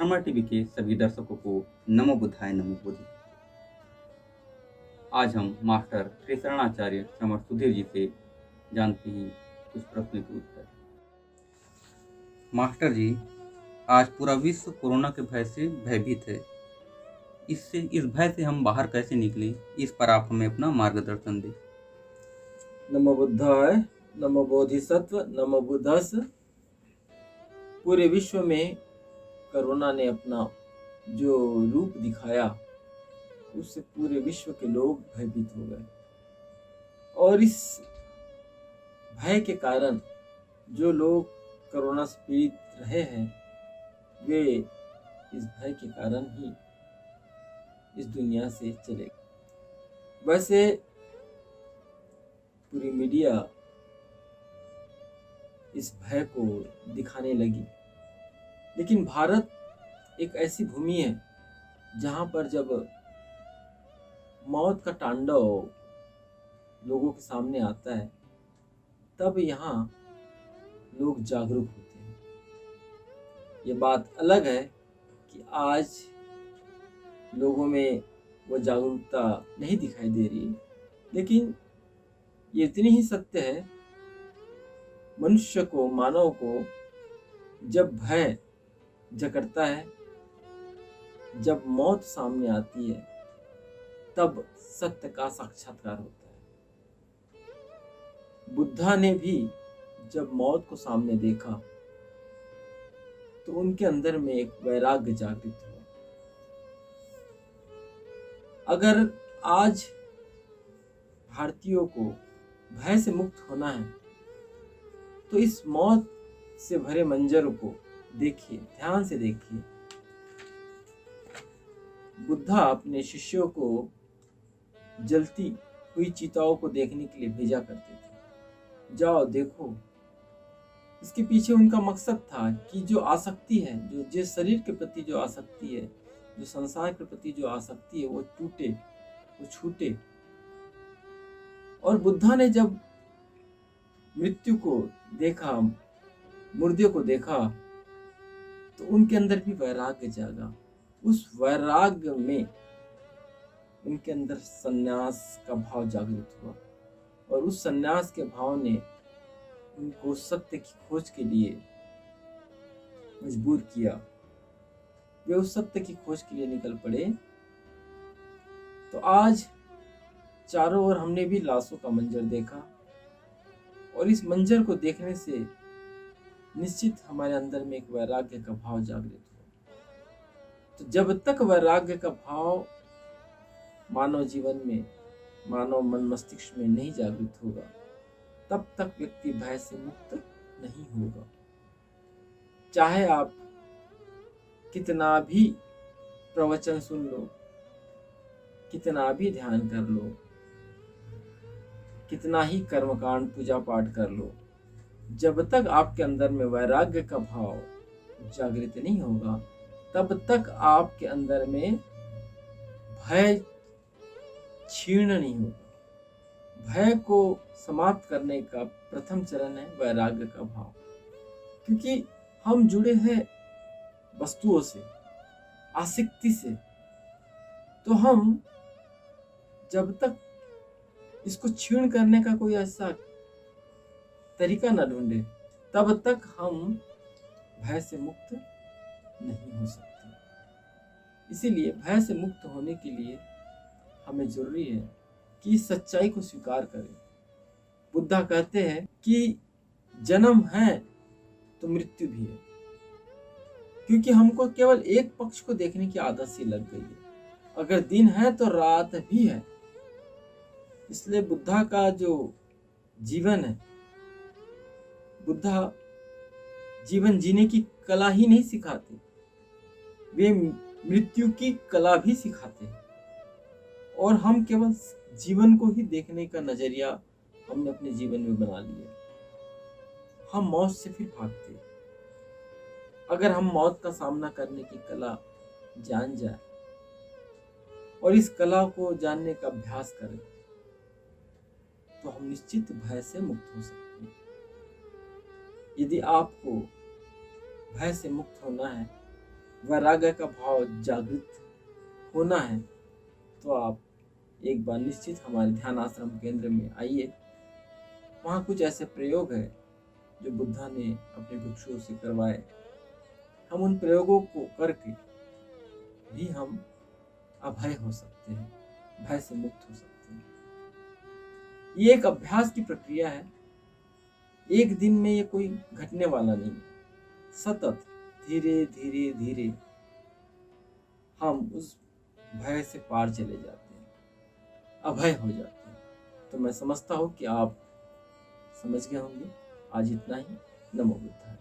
क्षमा टीवी के सभी दर्शकों को नमो बुद्धाय नमो बुद्धि। आज हम मास्टर श्री शरणाचार्य समर सुधीर जी से जानते हैं कुछ प्रश्नों के उत्तर। मास्टर जी, आज पूरा विश्व कोरोना के भय से भयभीत है। इस भय से हम बाहर कैसे निकलें, इस पर आप हमें अपना मार्गदर्शन दें। नमो बुद्धाय, नमो बोधिसत्व, नमो बुद्धस। पूरे विश्व में कोरोना ने अपना जो रूप दिखाया, उससे पूरे विश्व के लोग भयभीत हो गए। और इस भय के कारण जो लोग कोरोना से पीड़ित रहे हैं, वे इस भय के कारण ही इस दुनिया से चले गए। वैसे पूरी मीडिया इस भय को दिखाने लगी, लेकिन भारत एक ऐसी भूमि है जहाँ पर जब मौत का तांडव लोगों के सामने आता है, तब यहाँ लोग जागरूक होते हैं। ये बात अलग है कि आज लोगों में वो जागरूकता नहीं दिखाई दे रही, लेकिन ये इतनी ही सत्य है, मनुष्य को, मानव को जब भय जकड़ता है, जब मौत सामने आती है, तब सत्य का साक्षात्कार होता है। बुद्धा ने भी जब मौत को सामने देखा तो उनके अंदर में एक वैराग्य जागृत हुआ। अगर आज भारतीयों को भय से मुक्त होना है तो इस मौत से भरे मंजर को देखिए, ध्यान से देखिए। बुद्धा अपने शिष्यों को जलती हुई चिताओं को देखने के लिए भेजा करते थे। जाओ देखो। इसके पीछे उनका मकसद था कि जो आसक्ति है, जो जिस शरीर के प्रति जो आसक्ति है, जो संसार के प्रति जो आसक्ति है, वो टूटे, वो छूटे। और बुद्धा ने जब मृत्यु को देखा, मुर्दे को देखा, तो उनके अंदर भी वैराग्य जागा। उस वैराग्य में उनके अंदर संन्यास का भाव जागृत हुआ, और उस संन्यास के भाव ने उनको सत्य की खोज के लिए मजबूर किया। वे उस सत्य की खोज के लिए निकल पड़े। तो आज चारों ओर हमने भी लाशों का मंजर देखा, और इस मंजर को देखने से निश्चित हमारे अंदर में एक वैराग्य का भाव जागृत हुआ। तो जब तक वैराग्य का भाव मानव जीवन में, मानव मन मस्तिष्क में नहीं जागृत होगा, तब तक व्यक्ति भय से मुक्त नहीं होगा। चाहे आप कितना भी प्रवचन सुन लो, कितना भी ध्यान कर लो, कितना ही कर्मकांड पूजा पाठ कर लो, जब तक आपके अंदर में वैराग्य का भाव जागृत नहीं होगा, तब तक आपके अंदर में भय क्षीण नहीं होगा। भय को समाप्त करने का प्रथम चरण है वैराग्य का भाव, क्योंकि हम जुड़े हैं वस्तुओं से, आसक्ति से। तो हम जब तक इसको क्षीण करने का कोई ऐसा तरीका न ढूंढे, तब तक हम भय से मुक्त नहीं हो सकते। इसीलिए भय से मुक्त होने के लिए हमें जरूरी है कि सच्चाई को स्वीकार करें। बुद्धा कहते हैं कि जन्म है तो मृत्यु भी है, क्योंकि हमको केवल एक पक्ष को देखने की आदत सी लग गई है। अगर दिन है तो रात भी है। इसलिए बुद्धा का जो जीवन है, बुद्धा जीवन जीने की कला ही नहीं सिखाते, वे मृत्यु की कला भी सिखाते हैं। और हम केवल जीवन को ही देखने का नजरिया हमने अपने जीवन में बना लिया। हम मौत से फिर भागते। अगर हम मौत का सामना करने की कला जान जाए और इस कला को जानने का अभ्यास करें, तो हम निश्चित भय से मुक्त हो सकते हैं। यदि आपको भय से मुक्त होना है, वैराग्य का भाव जागृत होना है तो आप एक बार निश्चित हमारे ध्यान आश्रम केंद्र में आइए। वहाँ कुछ ऐसे प्रयोग है जो बुद्धा ने अपने भिक्षुओं से करवाए। हम उन प्रयोगों को करके भी हम अभय हो सकते हैं, भय से मुक्त हो सकते हैं। ये एक अभ्यास की प्रक्रिया है, एक दिन में ये कोई घटने वाला नहीं है। सतत धीरे धीरे धीरे हम उस भय से पार चले जाते हैं, अभय हो जाते हैं। तो मैं समझता हूँ कि आप समझ गए होंगे। आज इतना ही। नमो बुद्धाय।